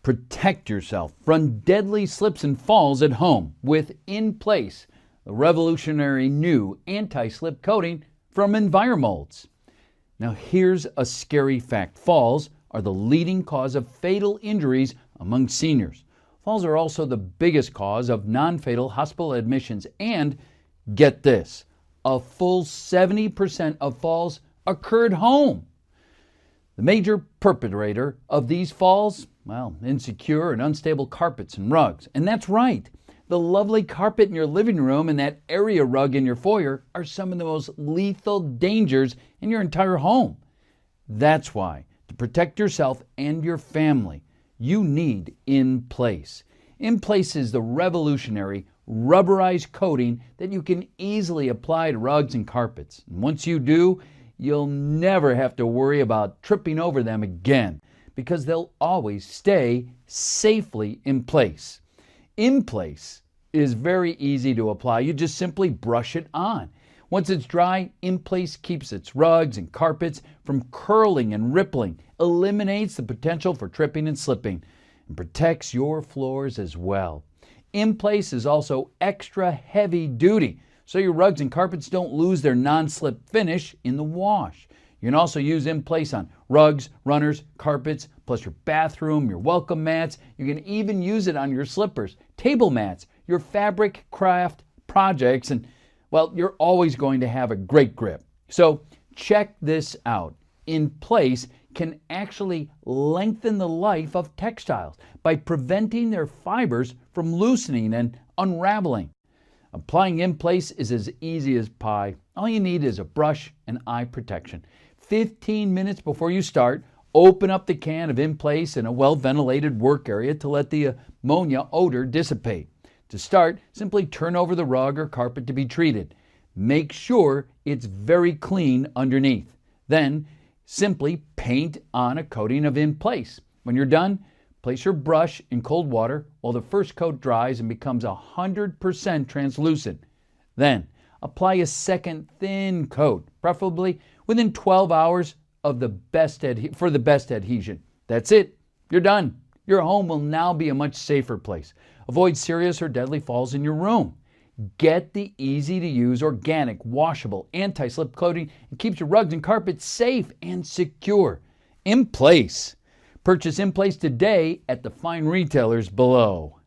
Protect yourself from deadly slips and falls at home with InPlaise, the revolutionary new anti-slip coating from EnviroMolds. Now here's a scary fact. Falls are the leading cause of fatal injuries among seniors. Falls are also the biggest cause of non-fatal hospital admissions, and get this, a full 70% of falls occur at home. The major perpetrator of these falls, well, insecure and unstable carpets and rugs. And that's right. The lovely carpet in your living room and that area rug in your foyer are some of the most lethal dangers in your entire home. That's why, to protect yourself and your family, you need InPlaise. InPlaise is the revolutionary rubberized coating that you can easily apply to rugs and carpets. And once you do, you'll never have to worry about tripping over them again because they'll always stay safely in place. InPlaise is very easy to apply. You just simply brush it on. Once it's dry, InPlaise keeps its rugs and carpets from curling and rippling, eliminates the potential for tripping and slipping, and protects your floors as well. InPlaise is also extra heavy duty, so your rugs and carpets don't lose their non-slip finish in the wash. You can also use InPlaise on rugs, runners, carpets, plus your bathroom, your welcome mats. You can even use it on your slippers, table mats, your fabric craft projects, and, well, you're always going to have a great grip. So check this out. InPlaise can actually lengthen the life of textiles by preventing their fibers from loosening and unraveling. Applying InPlaise is as easy as pie. All you need is a brush and eye protection. 15 minutes before you start, open up the can of InPlaise in a well-ventilated work area to let the ammonia odor dissipate. To start, simply turn over the rug or carpet to be treated. Make sure it's very clean underneath. Then, simply paint on a coating of InPlaise. When you're done, place your brush in cold water while the first coat dries and becomes 100% translucent. Then, apply a second thin coat, preferably within 12 hours of for the best adhesion. That's it. You're done. Your home will now be a much safer place. Avoid serious or deadly falls in your room. Get the easy-to-use, organic, washable, anti-slip coating and keeps your rugs and carpets safe and secure. InPlaise. Purchase InPlaise today at the fine retailers below.